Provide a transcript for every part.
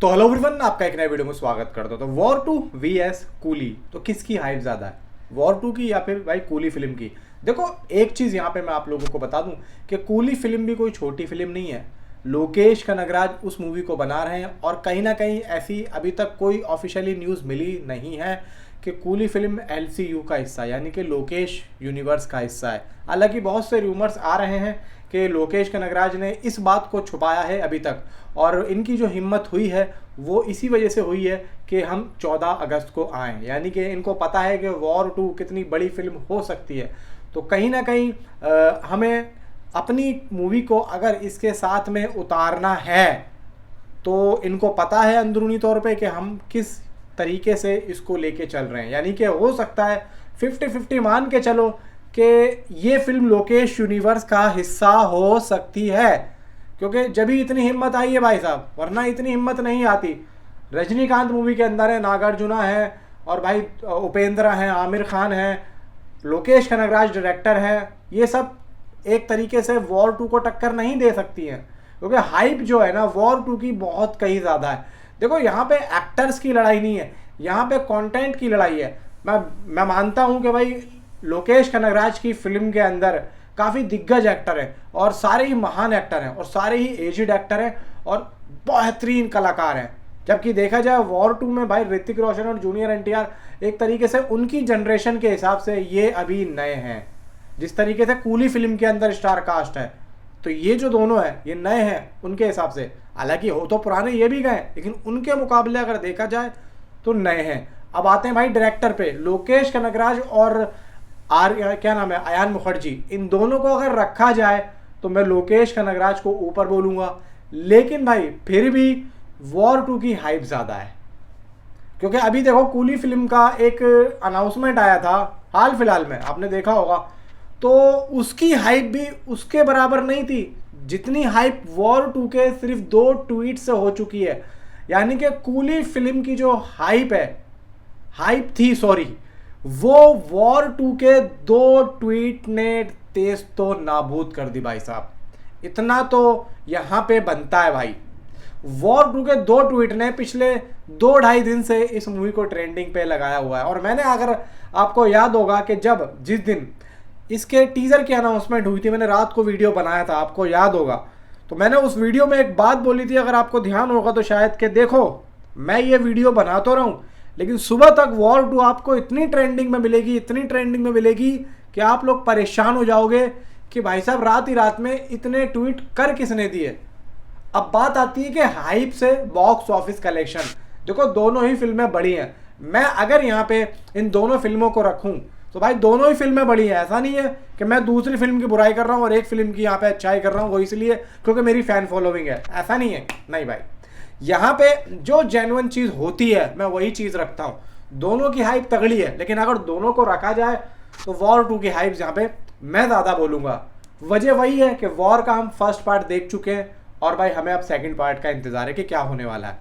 तो hello everyone, आपका एक नए वीडियो में स्वागत करता हूं। तो वॉर 2 वीएस कूली, तो किसकी हाइप ज़्यादा है, वॉर 2 की या फिर भाई कूली फिल्म की? देखो, एक चीज़ यहाँ पे मैं आप लोगों को बता दूं कि कूली फिल्म भी कोई छोटी फिल्म नहीं है। लोकेश कनगराज उस मूवी को बना रहे हैं और कहीं ना कहीं ऐसी अभी तक कोई ऑफिशियली न्यूज़ मिली नहीं है कि कूली फिल्म एलसीयू का हिस्सा यानी कि लोकेश यूनिवर्स का हिस्सा है। हालांकि बहुत से रूमर्स आ रहे हैं कि लोकेश कनगराज ने इस बात को छुपाया है अभी तक, और इनकी जो हिम्मत हुई है वो इसी वजह से हुई है कि हम 14 अगस्त को आएँ, यानी कि इनको पता है कि वॉर 2 कितनी बड़ी फिल्म हो सकती है। तो कहीं ना कहीं हमें अपनी मूवी को अगर इसके साथ में उतारना है तो इनको पता है अंदरूनी तौर पे कि हम किस तरीके से इसको लेके चल रहे हैं। यानी कि हो सकता है 50-50 मान के चलो कि ये फिल्म लोकेश यूनिवर्स का हिस्सा हो सकती है, क्योंकि जब ही इतनी हिम्मत आई है भाई साहब, वरना इतनी हिम्मत नहीं आती। रजनीकांत मूवी के अंदर है, नागार्जुना है और भाई उपेंद्र हैं, आमिर खान हैं, लोकेश कनगराज डायरेक्टर है। ये सब एक तरीके से वॉर 2 को टक्कर नहीं दे सकती हैं, क्योंकि हाइप जो है ना वॉर 2 की बहुत कहीं ज़्यादा है। देखो, यहाँ पे एक्टर्स की लड़ाई नहीं है, यहाँ पे कंटेंट की लड़ाई है। मैं मानता हूँ कि भाई लोकेश कनगराज की फिल्म के अंदर काफ़ी दिग्गज एक्टर हैं और सारे ही महान एक्टर हैं और सारे ही एजिड एक्टर हैं और बेहतरीन कलाकार हैं। जबकि देखा जाए वॉर 2 में भाई ऋतिक रोशन और जूनियर एनटीआर एक तरीके से उनकी जनरेशन के हिसाब से ये अभी नए हैं। जिस तरीके से कूली फिल्म के अंदर स्टार कास्ट है, तो ये जो दोनों हैं ये नए हैं उनके हिसाब से। हालांकि हो तो पुराने ये भी गए, लेकिन उनके मुकाबले अगर देखा जाए तो नए हैं। अब आते हैं भाई डायरेक्टर पे। लोकेश कनगराज और क्या नाम है, अयान मुखर्जी, इन दोनों को अगर रखा जाए तो मैं लोकेश कनगराज को ऊपर बोलूँगा। लेकिन भाई फिर भी वॉर 2 की हाइप ज़्यादा है, क्योंकि अभी देखो कूली फिल्म का एक अनाउंसमेंट आया था हाल फिलहाल में, आपने देखा होगा, तो उसकी हाइप भी उसके बराबर नहीं थी जितनी हाइप वॉर 2 के सिर्फ 2 ट्वीट से हो चुकी है। यानी कि कूली फिल्म की जो हाइप थी वो वॉर 2 के 2 ट्वीट ने तेज तो नाबूद कर दी भाई साहब। इतना तो यहाँ पे बनता है भाई, वॉर 2 के 2 ट्वीट ने पिछले 2-2.5 दिन से इस मूवी को ट्रेंडिंग पे लगाया हुआ है। और मैंने, अगर आपको याद होगा कि जिस दिन इसके टीजर की अनाउंसमेंट हुई थी, मैंने रात को वीडियो बनाया था, आपको याद होगा, तो मैंने उस वीडियो में एक बात बोली थी, अगर आपको ध्यान होगा तो शायद, कि देखो मैं ये वीडियो बना तो रहा हूँ लेकिन सुबह तक वॉर 2 आपको इतनी ट्रेंडिंग में मिलेगी कि आप लोग परेशान हो जाओगे कि भाई साहब रात ही रात में इतने ट्वीट कर किसने दिए। अब बात आती है कि हाइप से बॉक्स ऑफिस कलेक्शन। देखो, दोनों ही फिल्में बड़ी हैं। मैं अगर यहाँ पे इन दोनों फिल्मों को रखूँ तो भाई दोनों ही फिल्में बड़ी हैं। ऐसा नहीं है कि मैं दूसरी फिल्म की बुराई कर रहा हूँ और एक फिल्म की यहाँ पे अच्छाई कर रहा हूँ, वो इसलिए क्योंकि मेरी फैन फॉलोइंग है। ऐसा नहीं है, नहीं भाई, यहाँ पे जो जेन्युइन चीज़ होती है मैं वही चीज़ रखता हूँ। दोनों की हाइप तगड़ी है, लेकिन अगर दोनों को रखा जाए तो वॉर 2 की हाइप यहाँ पे मैं ज़्यादा बोलूँगा। वजह वही है कि वॉर का हम फर्स्ट पार्ट देख चुके हैं और भाई हमें अब सेकंड पार्ट का इंतजार है कि क्या होने वाला है।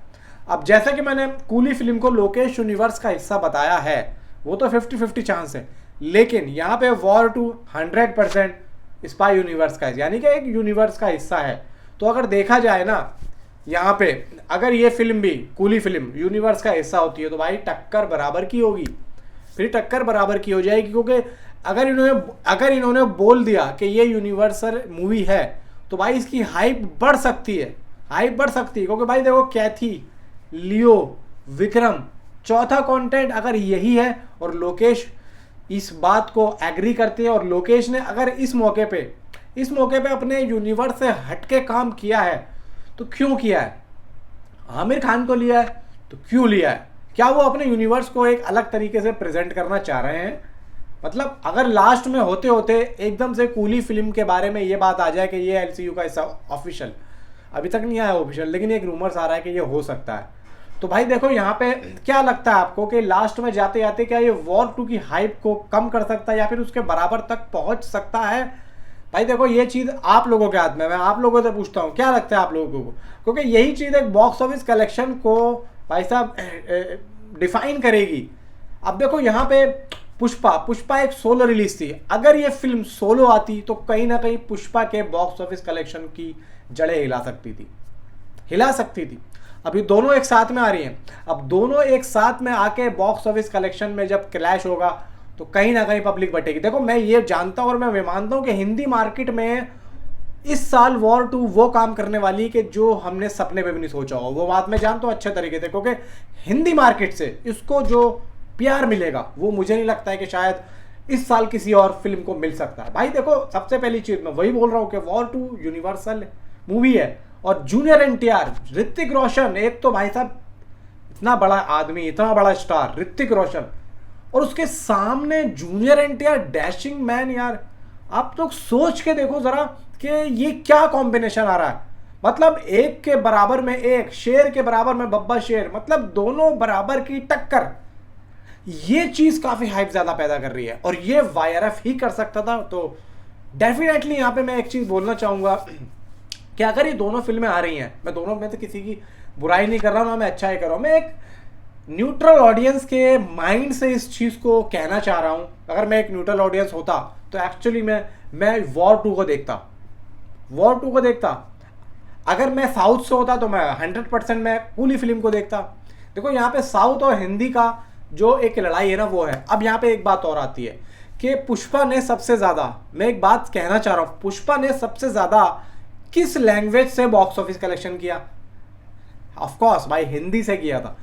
अब जैसा कि मैंने कूली फिल्म को लोकेश यूनिवर्स का हिस्सा बताया है, वो तो 50-50 चांस है, लेकिन यहाँ पे वॉर 2 100% स्पाई यूनिवर्स का है, यानी कि एक यूनिवर्स का हिस्सा है। तो अगर देखा जाए ना, यहाँ पे अगर ये फिल्म भी, कूली फिल्म, यूनिवर्स का हिस्सा होती है तो भाई टक्कर बराबर की होगी, फिर टक्कर बराबर की हो जाएगी। क्योंकि अगर इन्होंने बोल दिया कि ये यूनिवर्सल मूवी है तो भाई इसकी हाइप बढ़ सकती है, क्योंकि भाई देखो, कैथी, लियो, विक्रम, चौथा कंटेंट अगर यही है और लोकेश इस बात को एग्री करते हैं, और लोकेश ने अगर इस मौके पे अपने यूनिवर्स से हटके काम किया है तो क्यों किया है? आमिर खान को लिया है तो क्यों लिया है? क्या वो अपने यूनिवर्स को एक अलग तरीके से प्रेजेंट करना चाह रहे हैं? मतलब अगर लास्ट में होते होते एकदम से कूली फिल्म के बारे में ये बात आ जाए कि ये एलसीयू का हिस्सा, ऑफिशियल अभी तक नहीं आया ऑफिशियल, लेकिन एक रूमर्स आ रहा है कि ये हो सकता है, तो भाई देखो यहाँ पे क्या लगता है आपको कि लास्ट में जाते जाते क्या ये वॉर 2 की हाइप को कम कर सकता है या फिर उसके बराबर तक पहुंच सकता है? भाई देखो, ये चीज़ आप लोगों के हाथ में, मैं आप लोगों से पूछता हूँ क्या लगता है आप लोगों को, क्योंकि यही चीज़ एक बॉक्स ऑफिस कलेक्शन को भाई साहब डिफाइन करेगी। अब देखो यहाँ पे पुष्पा एक सोलो रिलीज थी, अगर ये फिल्म सोलो आती तो कहीं ना कहीं पुष्पा के बॉक्स ऑफिस कलेक्शन की जड़ें हिला सकती थी। अभी दोनों एक साथ में आ रही हैं। अब दोनों एक साथ में आके बॉक्स ऑफिस कलेक्शन में जब क्लैश होगा तो कहीं ना कहीं पब्लिक बटेगी। देखो मैं ये जानता हूं और मैं मानता हूं कि हिंदी मार्केट में इस साल वॉर 2 वो काम करने वाली कि जो हमने सपने में भी नहीं सोचा हो। वो बात मैं जानता हूं अच्छे तरीके से, क्योंकि हिंदी मार्केट से इसको जो प्यार मिलेगा वो मुझे नहीं लगता है कि शायद इस साल किसी और फिल्म को मिल सकता है। भाई देखो, सबसे पहली चीज मैं वही बोल रहा हूं कि वॉर 2 यूनिवर्सल मूवी है और जूनियर एनटीआर ऋतिक रोशन, एक तो भाई साहब इतना बड़ा आदमी, इतना बड़ा स्टार ऋतिक रोशन, और उसके सामने जूनियर एनटीआर डैशिंग मैन। यार आप तो सोच के देखो जरा कि ये क्या कॉम्बिनेशन आ रहा है। मतलब एक के बराबर में एक, शेर के बराबर में बब्बा शेर, मतलब दोनों बराबर की टक्कर। ये चीज काफी हाइप ज्यादा पैदा कर रही है और ये वाईआरएफ ही कर सकता था। तो डेफिनेटली यहां पे मैं एक चीज बोलना चाहूंगा कि अगर ये दोनों फिल्में आ रही हैं, मैं दोनों में से किसी की बुराई नहीं कर रहा हूं ना मैं अच्छा ही कर रहा हूं, मैं एक न्यूट्रल ऑडियंस के माइंड से इस चीज को कहना चाह रहा हूं। अगर मैं एक न्यूट्रल ऑडियंस होता तो एक्चुअली मैं वॉर 2 को देखता, वॉर 2 को देखता। अगर मैं साउथ से होता तो मैं 100% मैं कूली फिल्म को देखता। देखो यहाँ पे साउथ और हिंदी का जो एक लड़ाई है ना वो है। अब यहाँ पे एक बात और आती है कि पुष्पा ने सबसे ज्यादा, मैं एक बात कहना चाह रहा हूं, पुष्पा ने सबसे ज्यादा किस लैंग्वेज से बॉक्स ऑफिस कलेक्शन किया? ऑफ कोर्स भाई हिंदी से किया था।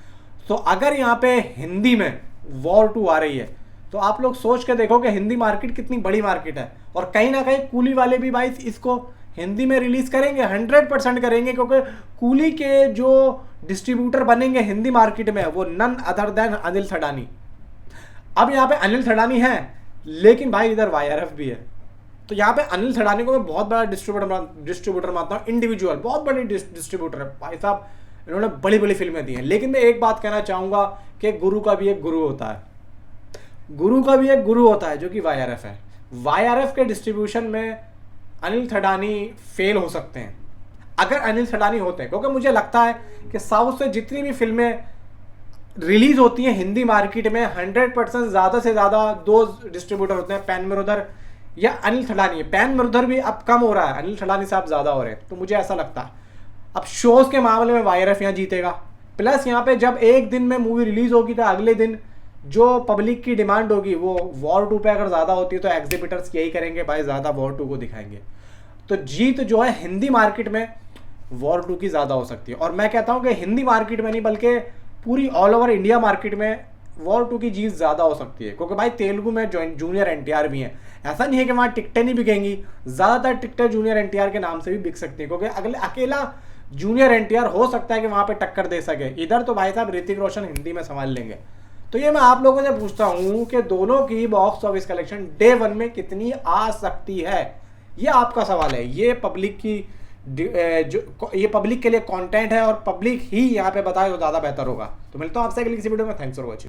तो अगर यहाँ पे हिंदी में वॉर 2 आ रही है तो आप लोग सोच के देखो कि हिंदी मार्केट कितनी बड़ी मार्केट है। और कहीं ना कहीं कूली वाले भी भाई इसको हिंदी में रिलीज करेंगे, 100% करेंगे, क्योंकि कूली के जो डिस्ट्रीब्यूटर बनेंगे हिंदी मार्केट में वो none other than Anil Thadani. अब यहाँ पे अनिल थडानी है लेकिन भाई इधर वाईआरएफ भी है। तो यहाँ पे अनिल थडानी को मैं बहुत बड़ा डिस्ट्रीब्यूटर मानता हूँ, इंडिविजुअल बहुत बड़ी डिस्ट्रीब्यूटर है भाई साहब, इन्होंने बड़ी बड़ी फिल्में दी हैं। लेकिन मैं एक बात कहना चाहूंगा कि गुरु का भी एक गुरु होता है, गुरु का भी एक गुरु होता है जो कि वाईआरएफ है। वाईआरएफ के डिस्ट्रीब्यूशन में अनिल थडानी फेल हो सकते हैं अगर अनिल थडानी होते हैं, क्योंकि मुझे लगता है कि साउथ से जितनी भी फिल्में रिलीज होती हैं हिंदी मार्केट में 100% ज्यादा से ज्यादा दो डिस्ट्रीब्यूटर होते हैं, पैन मुरुदर या अनिल थडानी। पैन मुरुदर भी अब कम हो रहा है, अनिल थडानी साहब ज्यादा हो रहे हैं। तो मुझे ऐसा लगता है अब शोज के मामले में वाईआरएफ यहाँ जीतेगा। प्लस यहाँ पे जब एक दिन में मूवी रिलीज होगी तो अगले दिन जो पब्लिक की डिमांड होगी वो वॉर 2 पे अगर ज्यादा होती है तो एग्जिबिटर्स यही करेंगे भाई, ज्यादा वॉर 2 को दिखाएंगे। तो जीत जो है हिंदी मार्केट में वॉर 2 की ज्यादा हो सकती है। और मैं कहता हूं कि हिंदी मार्केट में नहीं बल्कि पूरी ऑल ओवर इंडिया मार्केट में वॉर 2 की जीत ज्यादा हो सकती है, क्योंकि भाई तेलुगु में जूनियर एनटीआर भी है। ऐसा नहीं है कि वहां टिकटें नहीं बिकेंगी, ज्यादातर टिकटें जूनियर एनटीआर के नाम से भी बिक सकती है, क्योंकि अगले अकेला जूनियर एनटीआर हो सकता है कि वहां पे टक्कर दे सके। इधर तो भाई साहब ऋतिक रोशन हिंदी में संभाल लेंगे। तो ये मैं आप लोगों से पूछता हूं कि दोनों की बॉक्स ऑफिस कलेक्शन डे 1 में कितनी आ सकती है, ये आपका सवाल है। ये पब्लिक की ये पब्लिक के लिए कंटेंट है और पब्लिक ही यहाँ पे बताए तो ज्यादा बेहतर होगा। तो मिलता हूं आपसे अगली किसी वीडियो में। Thanks for watching.